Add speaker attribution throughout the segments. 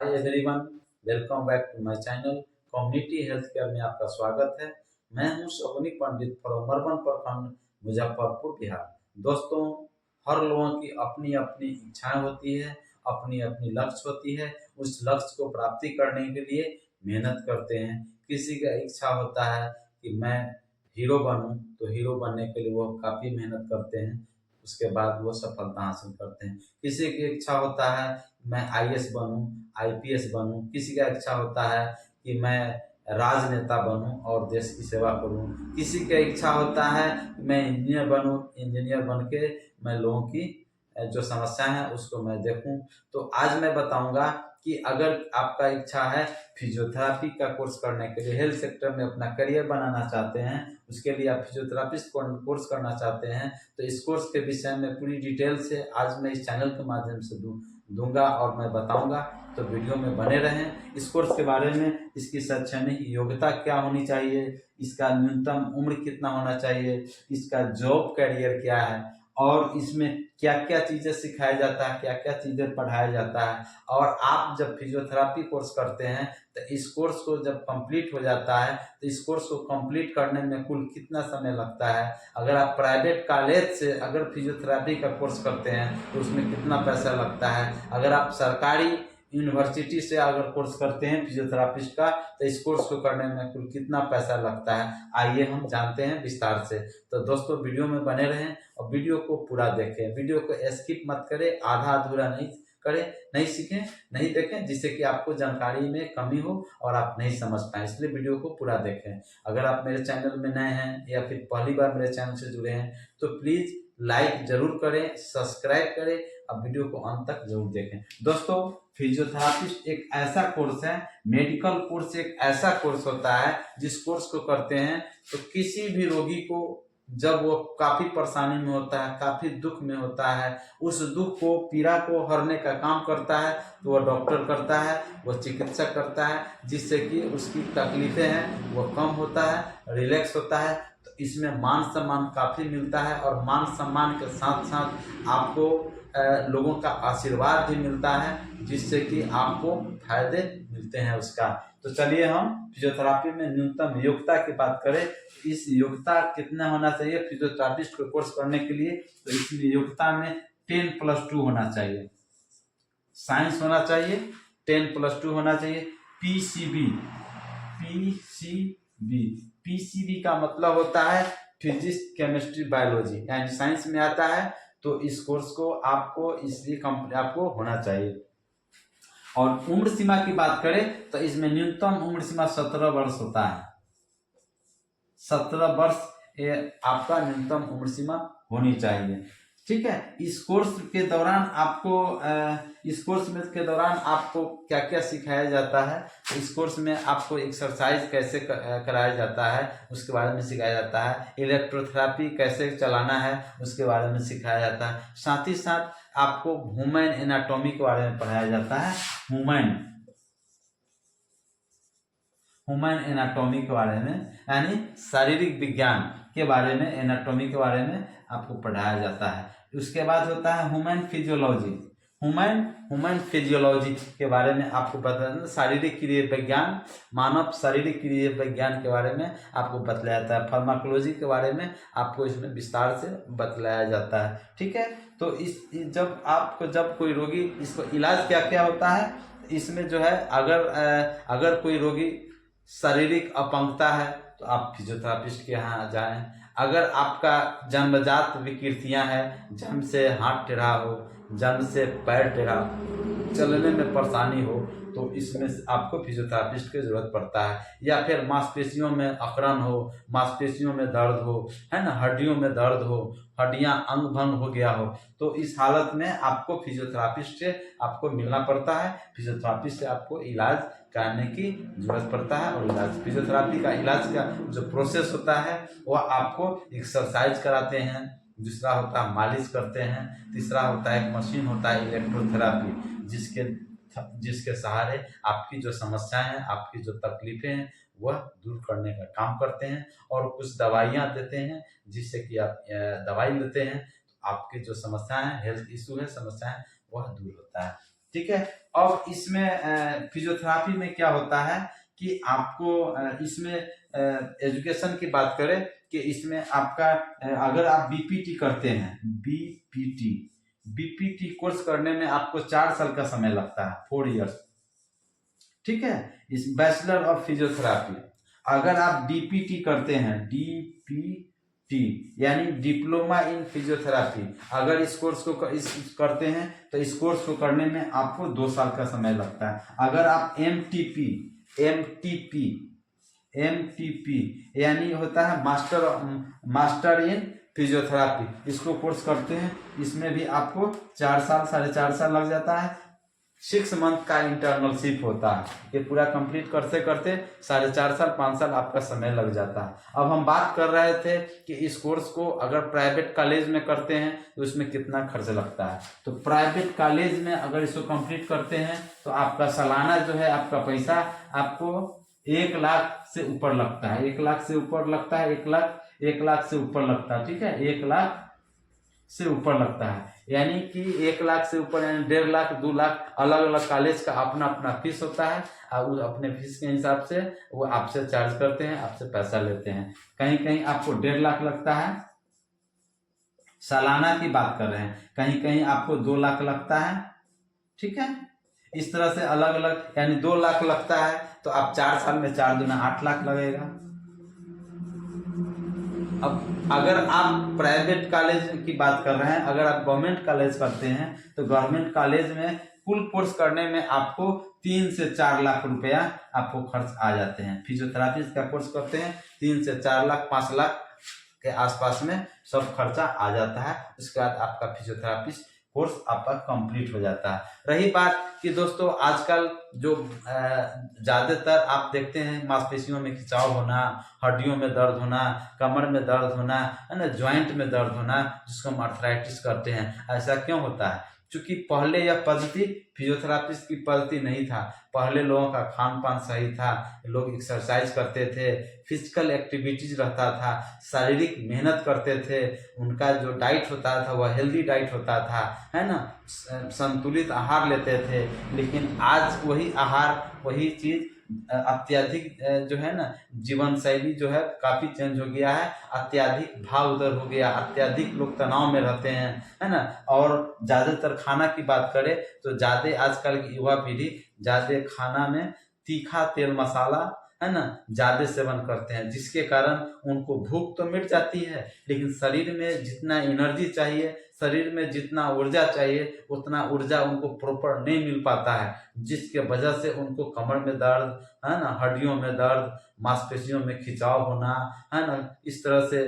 Speaker 1: Hi everyone, welcome back to my channel community health care में आपका स्वागत है। मैं हूं शकुनी पंडित फ्रॉम मरवन प्रखंड, मुजफ्फरपुर, बिहार। दोस्तों, हर लोगों की अपनी अपनी इच्छाएं होती है, अपनी अपनी लक्ष्य होती है। उस लक्ष्य को प्राप्ति करने के लिए मेहनत करते हैं। किसी का इच्छा होता है कि मैं हीरो बनूं, तो हीरो बनने के लिए वो काफ़ी मेहनत करते हैं, उसके बाद वो सफलता हासिल करते हैं। किसी की इच्छा होता है मैं आईएएस बनूं, आईपीएस बनूं। किसी का इच्छा होता है कि मैं राजनेता बनूं और देश की सेवा करूं। किसी का इच्छा होता है कि मैं इंजीनियर बनूं, इंजीनियर बन के मैं लोगों की जो समस्याएं हैं उसको मैं देखूं। तो आज मैं बताऊंगा कि अगर आपका इच्छा है फिजियोथेरापी का कोर्स करने के लिए, हेल्थ सेक्टर में अपना करियर बनाना चाहते हैं, उसके लिए आप फिजियोथेरापिस्ट कोर्स करना चाहते हैं, तो इस कोर्स के विषय में पूरी डिटेल से आज मैं इस चैनल के माध्यम से दूंगा और मैं बताऊंगा। तो वीडियो में बने रहें। इस कोर्स के बारे में, इसकी शैक्षणिक योग्यता क्या होनी चाहिए, इसका न्यूनतम उम्र कितना होना चाहिए, इसका जॉब कैरियर क्या है, और इसमें क्या क्या चीज़ें सिखाया जाता है, क्या क्या चीज़ें पढ़ाया जाता है। और आप जब फिजियोथेरापी कोर्स करते हैं तो इस कोर्स को जब कंप्लीट हो जाता है तो इस कोर्स को कंप्लीट करने में कुल कितना समय लगता है। अगर आप प्राइवेट कॉलेज से अगर फिजियोथेरापी का कोर्स करते हैं तो उसमें कितना पैसा लगता है। अगर आप सरकारी यूनिवर्सिटी से अगर कोर्स करते हैं फिजियोथेरापिस्ट का तो इस कोर्स को करने में कुल कितना पैसा लगता है, आइए हम जानते हैं विस्तार से। तो दोस्तों, वीडियो में बने रहें और वीडियो को पूरा देखें। वीडियो को स्किप मत करें, आधा अधूरा नहीं करें, नहीं सीखें, नहीं देखें, जिससे कि आपको जानकारी में कमी हो और आप नहीं समझ पाए। इसलिए वीडियो को पूरा देखें। अगर आप मेरे चैनल में नए हैं या फिर पहली बार मेरे चैनल से जुड़े हैं तो प्लीज लाइक जरूर करें, सब्सक्राइब करें, अब वीडियो को अंत तक जरूर देखें। दोस्तों, फिजियोथेरापिस्ट एक ऐसा कोर्स है, मेडिकल कोर्स एक ऐसा कोर्स होता है जिस कोर्स को करते हैं तो किसी भी रोगी को जब वो काफी परेशानी में होता है, काफी दुख में होता है, उस दुख को, पीड़ा को हरने का काम करता है तो वह डॉक्टर करता है, वह चिकित्सक करता है, जिससे कि उसकी तकलीफें हैं वो कम होता है, रिलैक्स होता है। तो इसमें मान सम्मान काफी मिलता है और मान सम्मान के साथ साथ आपको लोगों का आशीर्वाद भी मिलता है, जिससे कि आपको फायदे मिलते हैं उसका। तो चलिए हम फिजियोथेरापी में न्यूनतम योग्यता की बात करें। इस योग्यता कितना होना चाहिए फिजियोथेरापिस्ट को कोर्स करने के लिए, तो इसमें योग्यता में 10+2 होना चाहिए, साइंस होना चाहिए, 10+2 होना चाहिए। पीसीबी, पीसीबी, पीसीबी का मतलब होता है फिजिक्स, केमिस्ट्री, बायोलॉजी, यानी साइंस में आता है। तो इस कोर्स को आपको इसलिए आपको होना चाहिए। और उम्र सीमा की बात करें तो इसमें न्यूनतम उम्र सीमा 17 वर्ष होता है। 17 वर्ष ये आपका न्यूनतम उम्र सीमा होनी चाहिए। ठीक है। इस कोर्स के दौरान आपको क्या क्या सिखाया जाता है। इस कोर्स में आपको एक्सरसाइज कैसे कराया जाता है उसके बारे में सिखाया जाता है। इलेक्ट्रोथेरेपी कैसे चलाना है उसके बारे में सिखाया जाता है। साथ ही साथ आपको ह्यूमन एनाटॉमी के बारे में पढ़ाया जाता है। ह्यूमन एनाटॉमी के बारे में, यानी शारीरिक विज्ञान के बारे में, एनाटॉमी के बारे में आपको पढ़ाया जाता है। उसके बाद होता है ह्यूमन फिजियोलॉजी। ह्यूमन फिजियोलॉजी के बारे में आपको बताना, शारीरिक क्रिया विज्ञान, मानव शारीरिक क्रिया विज्ञान के बारे में आपको बतलाया जाता है। फार्माकोलॉजी के बारे में आपको इसमें विस्तार से बतलाया जाता है। ठीक है। तो जब कोई रोगी, इसको इलाज क्या क्या होता है इसमें जो है, अगर कोई रोगी शारीरिक अपंगता है तो आप फिजियोथेरापिस्ट के यहाँ जाएं। अगर आपका जन्मजात विकृतियां हैं, जन्म से हाथ टेढ़ा हो, जन्म से पैर टेढ़ा, चलने में परेशानी हो, तो इसमें आपको फिजियोथेरापिस्ट की जरूरत पड़ता है। या फिर मांसपेशियों में अकड़न हो, मांसपेशियों में दर्द हो, है ना, हड्डियों में दर्द हो, हड्डियां अंग भंग हो गया हो, तो इस हालत में आपको फिजियोथेरापिस्ट से आपको मिलना पड़ता है। फिजियोथेरापिस्ट से आपको इलाज कराने की जरूरत पड़ता है। और इलाज, फिजियोथेरापी का इलाज का जो प्रोसेस होता है वह आपको एक्सरसाइज कराते हैं, दूसरा होता है मालिश करते हैं, तीसरा होता है एक मशीन होता है इलेक्ट्रोथेरापी, जिसके सहारे आपकी जो समस्याएं हैं, आपकी जो तकलीफें हैं वह दूर करने का काम करते हैं। और कुछ दवाइयाँ देते हैं जिससे कि आप दवाई लेते हैं तो आपकी जो समस्याएं हैं, हेल्थ इशू है, समस्याएं, वह दूर होता है। ठीक है। अब इसमें फिजियोथेरापी में क्या होता है कि आपको इसमें एजुकेशन की बात करें कि इसमें आपका अगर आप बीपीटी करते हैं, बीपीटी कोर्स करने में आपको 4 साल का समय लगता है, 4 इयर्स, ठीक है। इस बैचलर ऑफ फिजियोथेरापी अगर आप डीपीटी करते हैं, डीपीटी यानी डिप्लोमा इन फिजियोथेरापी, अगर इस कोर्स को करते हैं तो इस कोर्स को करने में आपको 2 साल का समय लगता है। अगर आप एमटीपी यानी होता है मास्टर इन फिजियोथेरापी, इसको कोर्स करते हैं, इसमें भी आपको 4 साल 4.5 साल लग जाता है। 6 मंथ का इंटर्नशिप होता है, ये पूरा कंप्लीट करते करते 4.5 साल 5 साल आपका समय लग जाता है। अब हम बात कर रहे थे कि इस कोर्स को अगर प्राइवेट कॉलेज में करते हैं तो उसमें कितना खर्च लगता है। तो प्राइवेट कॉलेज में अगर इसको कंप्लीट करते हैं तो आपका सालाना जो है आपका पैसा आपको 1 लाख से ऊपर लगता है, 1 लाख से ऊपर लगता है, 1 लाख से ऊपर लगता है, ठीक है, 1 लाख से ऊपर लगता है। यानी कि 1 लाख से ऊपर यानी 1.5 लाख 2 लाख, अलग अलग कॉलेज का अपना अपना फीस होता है और अपने फीस के हिसाब से वो आपसे चार्ज करते हैं, आपसे पैसा लेते हैं। कहीं कहीं आपको 1.5 लाख लगता है, सालाना की बात कर रहे हैं, कहीं कहीं आपको 2 लाख लगता है, ठीक है। इस तरह से अलग अलग, यानी 2 लाख लगता है तो आप 4 साल में 4 दूना 8 लाख लगेगा। अब अगर आप प्राइवेट कॉलेज की बात कर रहे हैं, अगर आप गवर्नमेंट कॉलेज करते हैं तो गवर्नमेंट कॉलेज में कुल कोर्स करने में आपको 3 से 4 लाख रुपया आपको खर्च आ जाते हैं। फिजियोथेरापिस्ट का कोर्स करते हैं 3 से 4 लाख 5 लाख के आसपास में सब खर्चा आ जाता है। उसके बाद आपका फिजियोथेरापिस्ट कोर्स आपका कंप्लीट हो जाता है। रही बात कि दोस्तों आजकल जो ज़्यादातर आप देखते हैं मांसपेशियों में खिंचाव होना, हड्डियों में दर्द होना, कमर में दर्द होना, है ना, ज्वाइंट में दर्द होना, जिसको हम आर्थराइटिस करते हैं। ऐसा क्यों होता है? क्योंकि पहले यह पद्धति फिजियोथेरापिस्ट की पद्धति नहीं था। पहले लोगों का खान पान सही था, लोग एक्सरसाइज करते थे, फिजिकल एक्टिविटीज रहता था, शारीरिक मेहनत करते थे, उनका जो डाइट होता था वह हेल्दी डाइट होता था, है ना, संतुलित आहार लेते थे। लेकिन आज वही आहार वही चीज अत्यधिक जो है ना, जीवन शैली जो है काफी चेंज हो गया है, अत्यधिक भाव उधर हो गया, अत्यधिक लोग तनाव में रहते हैं, है ना। और ज्यादातर खाना की बात करें तो ज्यादा आजकल की युवा पीढ़ी ज्यादा खाना में तीखा तेल मसाला, है ना, ज्यादा सेवन करते हैं, जिसके कारण उनको भूख तो मिट जाती है लेकिन शरीर में जितना एनर्जी चाहिए, शरीर में जितना ऊर्जा चाहिए उतना ऊर्जा उनको प्रॉपर नहीं मिल पाता है, जिसके वजह से उनको कमर में दर्द, है ना, हड्डियों में दर्द, मांसपेशियों में खिंचाव होना, है ना, इस तरह से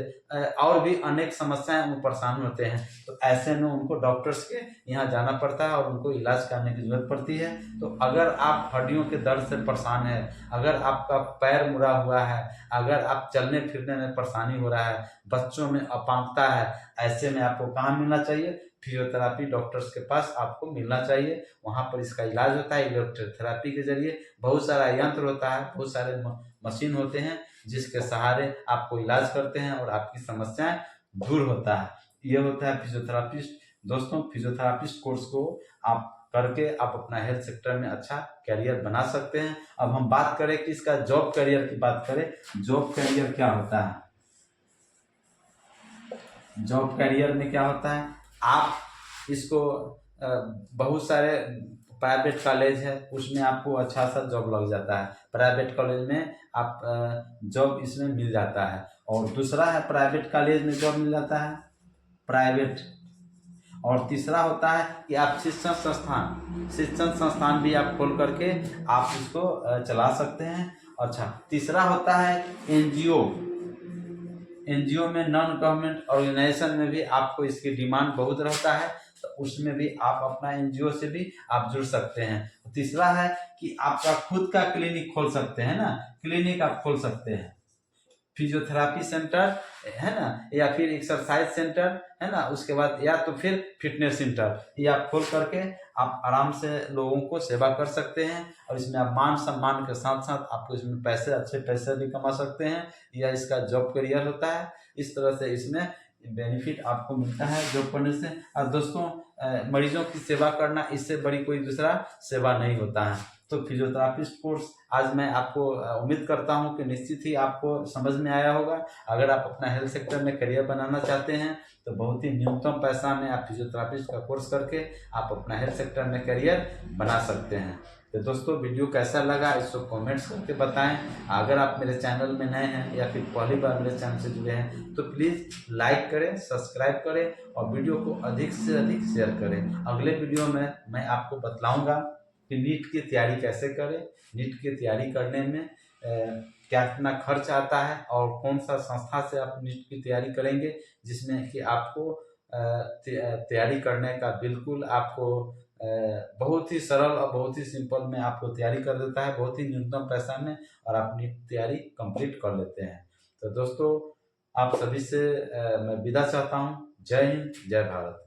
Speaker 1: और भी अनेक समस्याएं वो परेशान होते हैं। तो ऐसे में उनको डॉक्टर्स के यहाँ जाना पड़ता है और उनको इलाज कराने की जरूरत पड़ती है। तो अगर आप हड्डियों के दर्द से परेशान है, अगर आपका पैर मुड़ा हुआ है, अगर आप चलने फिरने में परेशानी हो रहा है, बच्चों में अपांगता है, ऐसे में आपको कहाँ मिलना चाहिए? फिजियोथेरापी डॉक्टर्स के पास आपको मिलना चाहिए। वहाँ पर इसका इलाज होता है इलेक्ट्रोथेरापी के जरिए। बहुत सारा यंत्र होता है, बहुत सारे मशीन होते हैं जिसके सहारे आपको इलाज करते हैं और आपकी समस्याएं दूर होता है। ये होता है फिजियोथेरापिस्ट। दोस्तों फिजियोथेरापिस्ट कोर्स को आप करके आप अपना हेल्थ सेक्टर में अच्छा कैरियर बना सकते हैं। अब हम बात करें कि इसका जॉब कैरियर की बात करें, जॉब कैरियर क्या होता है? जॉब कैरियर में क्या होता है, आप इसको बहुत सारे प्राइवेट कॉलेज है उसमें आपको अच्छा सा जॉब लग जाता है, प्राइवेट कॉलेज में आप जॉब इसमें मिल जाता है। और दूसरा है प्राइवेट कॉलेज में जॉब मिल जाता है, प्राइवेट। और तीसरा होता है कि आप शिक्षण संस्थान भी आप खोल करके आप इसको चला सकते हैं। अच्छा, तीसरा होता है एनजीओ में, नॉन गवर्नमेंट ऑर्गेनाइजेशन में भी आपको इसकी डिमांड बहुत रहता है, तो उसमें भी आप अपना एनजीओ से भी आप जुड़ सकते हैं। तीसरा है कि आपका खुद का क्लिनिक खोल सकते हैं ना, क्लिनिक आप खोल सकते हैं, फिजियोथेरापी सेंटर, है ना, या फिर एक्सरसाइज सेंटर, है ना, उसके बाद या तो फिर फिटनेस सेंटर, ये आप खोल करके आप आराम से लोगों को सेवा कर सकते हैं। और इसमें आप मान सम्मान के साथ साथ आपको इसमें पैसे, अच्छे पैसे भी कमा सकते हैं। यह इसका जॉब करियर होता है। इस तरह से इसमें बेनिफिट आपको मिलता है जॉब करने से। और दोस्तों मरीजों की सेवा करना, इससे बड़ी कोई दूसरा सेवा नहीं होता है। तो फिजियोथेरापिस्ट कोर्स आज मैं आपको उम्मीद करता हूं कि निश्चित ही आपको समझ में आया होगा। अगर आप अपना हेल्थ सेक्टर में करियर बनाना चाहते हैं तो बहुत ही न्यूनतम पैसा में आप फिजियोथेरापिस्ट का कोर्स करके आप अपना हेल्थ सेक्टर में करियर बना सकते हैं। तो दोस्तों, वीडियो कैसा लगा इसको कमेंट्स करके बताएं। अगर आप मेरे चैनल में नए हैं या फिर पहली बार मेरे चैनल से जुड़े हैं तो प्लीज़ लाइक करें, सब्सक्राइब करें और वीडियो को अधिक से अधिक शेयर करें। अगले वीडियो में मैं आपको बतलाऊंगा कि नीट की तैयारी कैसे करें, नीट की तैयारी करने में क्या कितना खर्च आता है और कौन सा संस्था से आप नीट की तैयारी करेंगे जिसमें कि आपको तैयारी करने का बिल्कुल आपको बहुत ही सरल और बहुत ही सिंपल में आपको तैयारी कर देता है, बहुत ही न्यूनतम पैसा में, और आप नीट तैयारी कंप्लीट कर लेते हैं। तो दोस्तों, आप सभी से मैं विदा चाहता हूँ। जय हिंद, जय भारत।